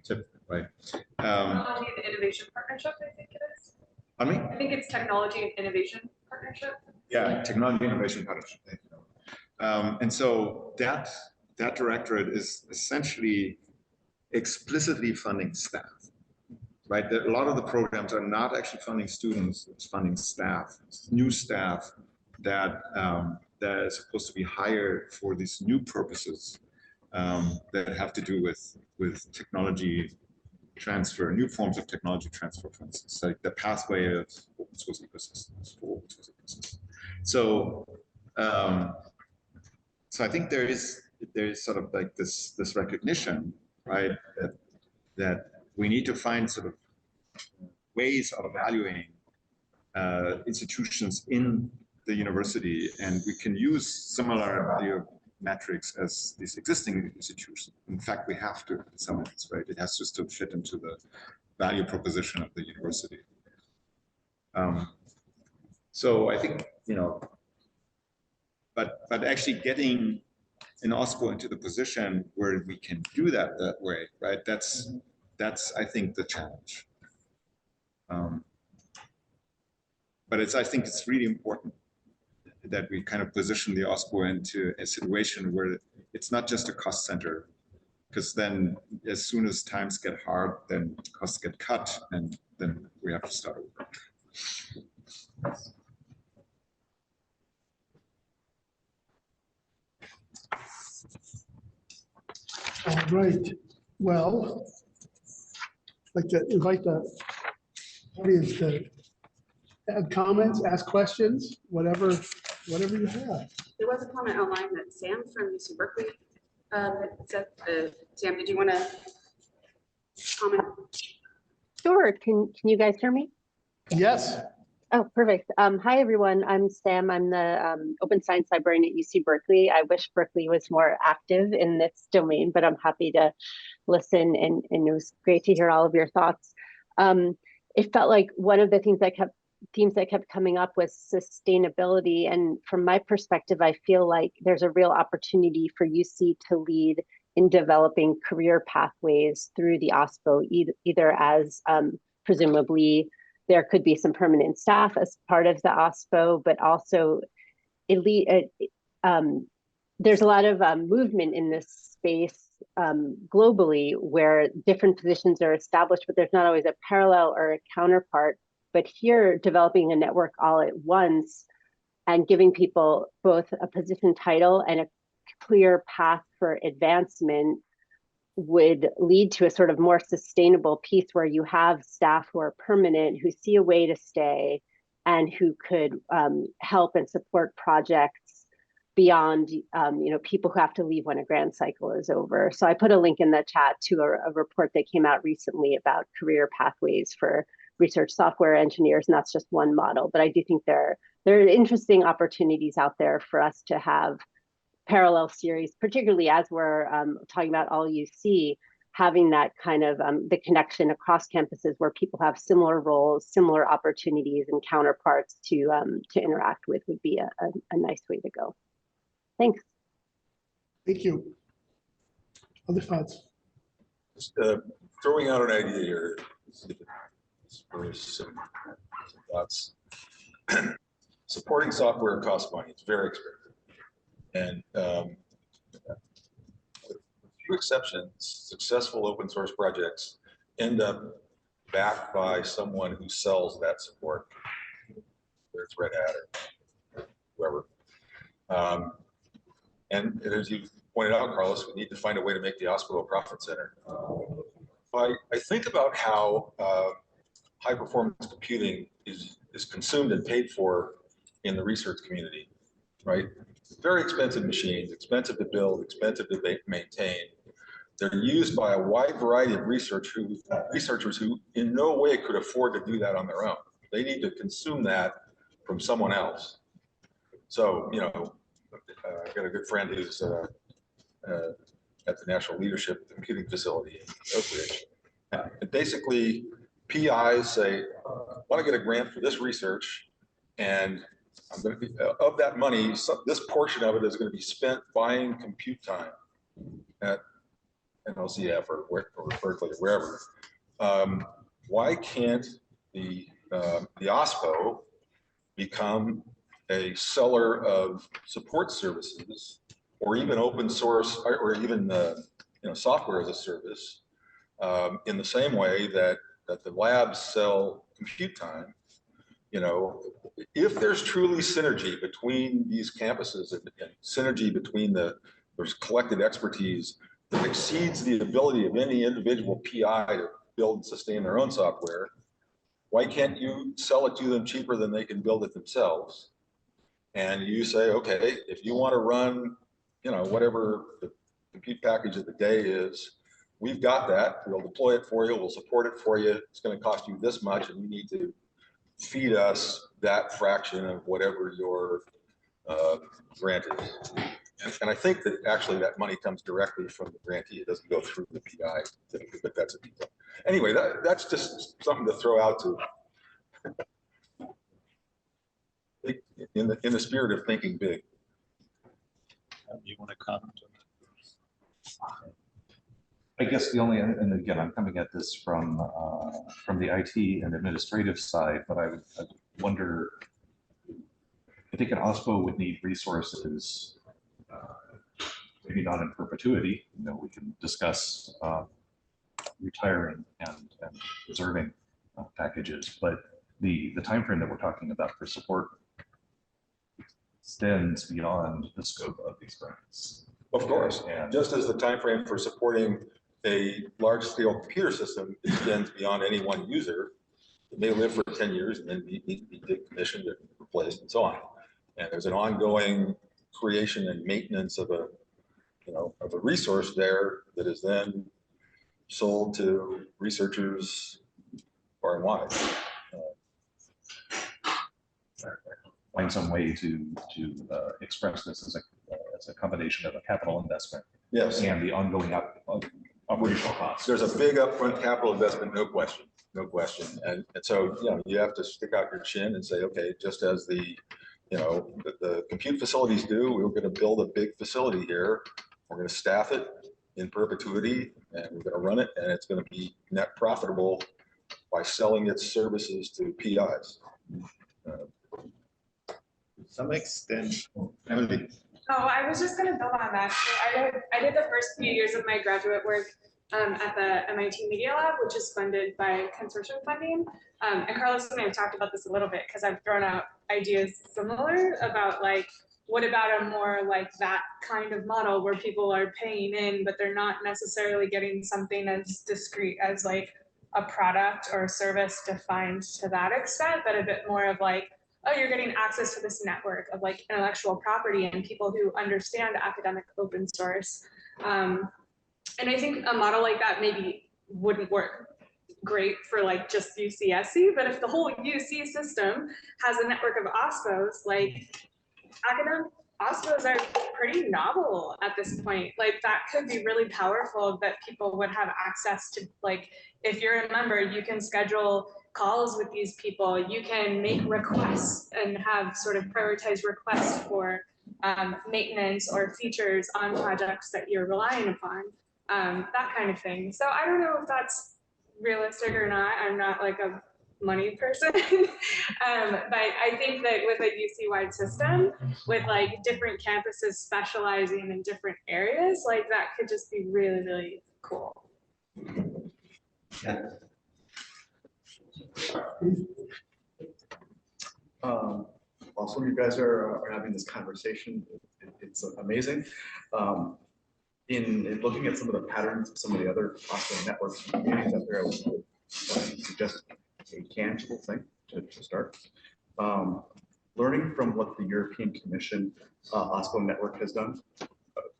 TIP, right? Technology and Innovation Partnership, I think it is. Pardon me? I think it's Technology and Innovation Partnership. Yeah, Technology and Innovation Partnership. And so that directorate is essentially explicitly funding staff, right? A lot of the programs are not actually funding students, it's funding staff, it's new staff that is supposed to be hired for these new purposes that have to do with technology transfer, new forms of technology transfer, for instance, like the pathway of open source ecosystems for open source ecosystems. So, so I think there is sort of like this recognition, right, that we need to find sort of ways of evaluating institutions in the university, and we can use similar value metrics as these existing institutions. In fact, we have to in some ways, right? It has just to fit into the value proposition of the university. So I think, but actually getting an OSPO into the position where we can do that way, right? That's I think the challenge. But I think it's really important that we kind of position the OSPO into a situation where it's not just a cost center, because then as soon as times get hard, then costs get cut, and then we have to start over. All right, well, I'd like to invite the audience to add comments, ask questions, whatever you have. There was a comment online that Sam from UC Berkeley said, Sam, did you want to comment? Sure. Can you guys hear me? Yes. Oh, perfect. Hi, everyone. I'm Sam. I'm the Open Science Librarian at UC Berkeley. I wish Berkeley was more active in this domain, but I'm happy to listen, and it was great to hear all of your thoughts. It felt like one of the themes that kept coming up was sustainability. And from my perspective, I feel like there's a real opportunity for UC to lead in developing career pathways through the OSPO, either as presumably there could be some permanent staff as part of the OSPO, but also there's a lot of movement in this space globally where different positions are established, but there's not always a parallel or a counterpart. But here, developing a network all at once and giving people both a position title and a clear path for advancement would lead to a sort of more sustainable piece where you have staff who are permanent, who see a way to stay, and who could help and support projects beyond people who have to leave when a grant cycle is over. So I put a link in the chat to a report that came out recently about career pathways for research software engineers, and that's just one model. But I do think there are interesting opportunities out there for us to have parallel series, particularly as we're talking about all UC, having that kind of the connection across campuses where people have similar roles, similar opportunities, and counterparts to interact with would be a nice way to go. Thanks. Thank you. Other thoughts? Just throwing out an idea here. Some thoughts. Supporting software costs money. It's very expensive. And with few exceptions, successful open source projects end up backed by someone who sells that support, whether it's Red Hat or whoever. And as you pointed out, Carlos, we need to find a way to make the OSPO a profit center. I think about how high performance computing is consumed and paid for in the research community, right? Very expensive machines, expensive to build, expensive to maintain. They're used by a wide variety of researchers who in no way could afford to do that on their own. They need to consume that from someone else. So, I've got a good friend who's at the National Leadership Computing Facility in Oak Ridge. And basically, PIs say, I want to get a grant for this research, and I'm going to be, of that money, this portion of it is going to be spent buying compute time at NLCF or Berkeley or wherever. Why can't the OSPO become a seller of support services, or even open source, or even software as a service, in the same way that the labs sell compute time? If there's truly synergy between these campuses and synergy between there's collected expertise that exceeds the ability of any individual PI to build and sustain their own software, why can't you sell it to them cheaper than they can build it themselves? And you say, okay, if you want to run, whatever the compute package of the day is, we've got that. We'll deploy it for you. We'll support it for you. It's going to cost you this much, and you need to feed us that fraction of whatever your grant is. And I think that actually that money comes directly from the grantee. It doesn't go through the PI, but that's a detail. Anyway, that's just something to throw out to in the spirit of thinking big. You want to comment on that? I guess the only, and again, I'm coming at this from the IT and administrative side, but I wonder, I think an OSPO would need resources, maybe not in perpetuity. We can discuss retiring and reserving packages, but the time frame that we're talking about for support extends beyond the scope of these grants. Of course, and just as the time frame for supporting a large-scale computer system extends beyond any one user, it may live for 10 years and then be decommissioned and replaced and so on. And there's an ongoing creation and maintenance of a resource there that is then sold to researchers far and wide. Find some way to express this as a combination of a capital investment, yes, and the ongoing operational costs. There's a big upfront capital investment, no question. And so you have to stick out your chin and say, okay, just as the compute facilities do, we're going to build a big facility here. We're going to staff it in perpetuity, and we're going to run it, and it's going to be net profitable by selling its services to PIs. To some extent, Emily. Oh, I was just going to build on that. So I did the first few years of my graduate work at the MIT Media Lab, which is funded by consortium funding. And Carlos and I have talked about this a little bit because I've thrown out ideas similar about like, what about a more like that kind of model where people are paying in, but they're not necessarily getting something as discrete as like a product or a service defined to that extent, but a bit more of like, oh, you're getting access to this network of like intellectual property and people who understand academic open source. And I think a model like that maybe wouldn't work great for like just UCSC, but if the whole UC system has a network of OSPOs, like academic OSPOs are pretty novel at this point. Like that could be really powerful, that people would have access to, like, if you're a member, you can schedule calls with these people, you can make requests and have sort of prioritized requests for maintenance or features on projects that you're relying upon, that kind of thing. So I don't know if that's realistic or not. I'm not like a money person, but I think that with a UC-wide system, with like different campuses specializing in different areas, like that could just be really, really cool. Yeah. While some of you guys are having this conversation, it's amazing. In looking at some of the patterns of some of the other OSPO networks and communities out there, I would suggest a tangible thing to start. Learning from what the European Commission OSPO network has done,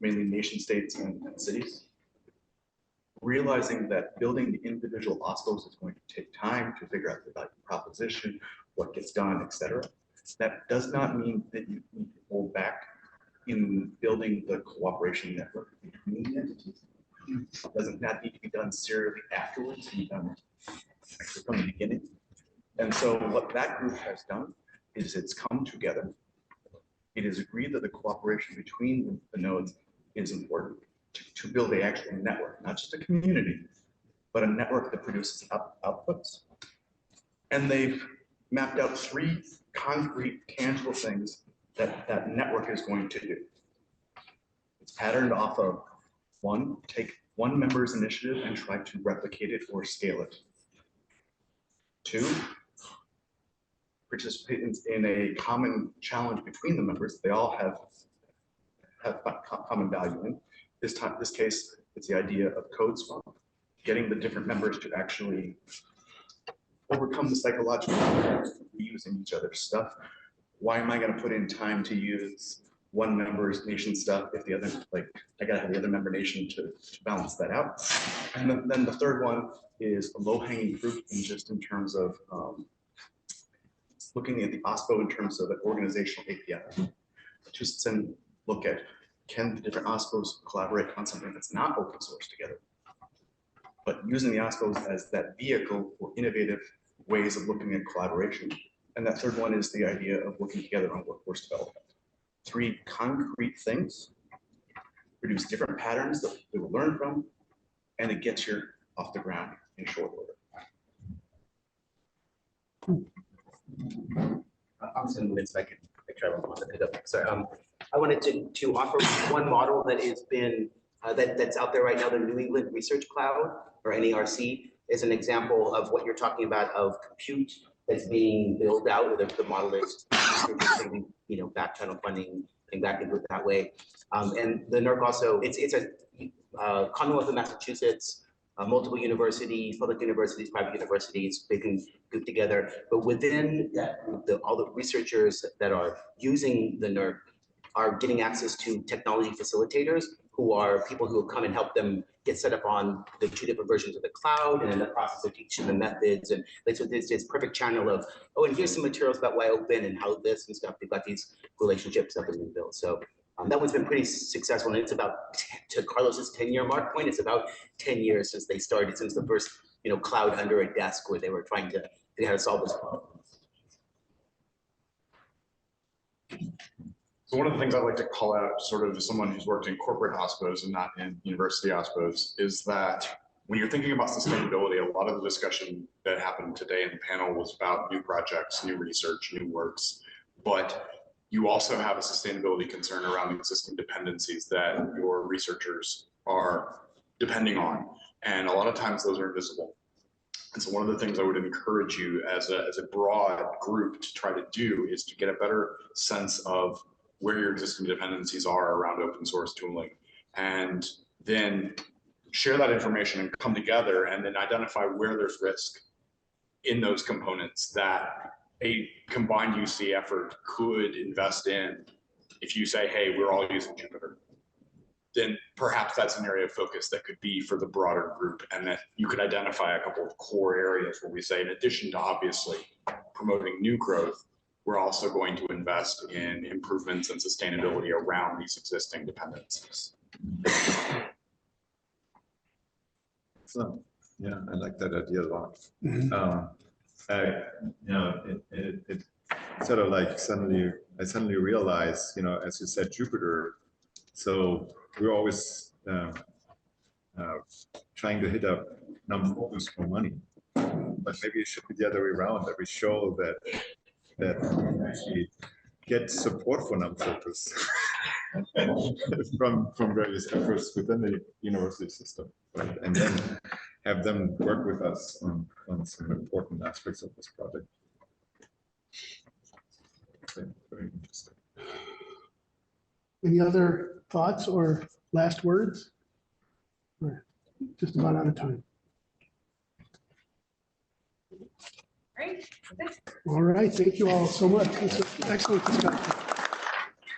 mainly nation states and cities. Realizing that building the individual OSPOs is going to take time to figure out the value proposition, what gets done, etc. That does not mean that you need to hold back in building the cooperation network between the entities. It doesn't not need to be done serially afterwards, it can be done actually from the beginning. And so what that group has done is it's come together. It is agreed that the cooperation between the nodes is important to build an actual network, not just a community, but a network that produces outputs. And they've mapped out 3 concrete, tangible things that that network is going to do. It's patterned off of 1, take one member's initiative and try to replicate it or scale it. 2, participate in a common challenge between the members. They all have common value in. This case, it's the idea of code swap, getting the different members to actually overcome the psychological reusing each other's stuff. Why am I going to put in time to use one member's nation stuff if the other, like, I got to have the other member nation to balance that out? And then the third one is a low-hanging fruit, in terms of looking at the OSPO in terms of an organizational API. Just then look at, can the different OSPOs collaborate on something that's not open source together? But using the OSPOs as that vehicle for innovative ways of looking at collaboration. And that third one is the idea of working together on workforce development. 3 concrete things, produce different patterns that we will learn from, and it gets you off the ground in short order. I'm just going to move in so I can make sure everyone wants to pick up. Sorry, I wanted to offer one model that has been that's out there right now. The New England Research Cloud, or NERC, is an example of what you're talking about, of compute that's being built out. The model is, you know, back channel funding, and back into it that way. And the NERC also, it's a Commonwealth of Massachusetts, multiple universities, public universities, private universities, they can group together. But within that, all the researchers that are using the NERC are getting access to technology facilitators, who are people who will come and help them get set up on the 2 different versions of the cloud, and in the process of teaching the methods. And like, so there's this perfect channel of, oh, and here's some materials about why open and how this and stuff. They've got these relationships that have been built. So that one's been pretty successful. And it's about, to Carlos's 10-year mark point, it's about 10 years since they started, since the first, you know, cloud under a desk where they were trying to figure out how to solve this problem. So one of the things I'd like to call out, sort of as someone who's worked in corporate OSPOs and not in university OSPOs, is that when you're thinking about sustainability, a lot of the discussion that happened today in the panel was about new projects, new research, new works, but you also have a sustainability concern around existing dependencies that your researchers are depending on. And a lot of times those are invisible. And so one of the things I would encourage you as a broad group to try to do is to get a better sense of where your existing dependencies are around open source tooling, and then share that information and come together and then identify where there's risk in those components that a combined UC effort could invest in. If you say, hey, we're all using Jupyter, then perhaps that's an area of focus that could be for the broader group, and that you could identify a couple of core areas where we say, in addition to obviously promoting new growth, we're also going to invest in improvements and sustainability around these existing dependencies. So, yeah, I like that idea a lot. It sort of like I suddenly realized, as you said, Jupyter. So we're always trying to hit up num-focus for money, but maybe it should be the other way around. That we show that we actually get support for num-focus from various efforts within the university system, right? And then have them work with us on some important aspects of this project. Okay, very interesting. Any other thoughts or last words? We're just about out of time. Great. All right, thank you all so much. It's an excellent discussion.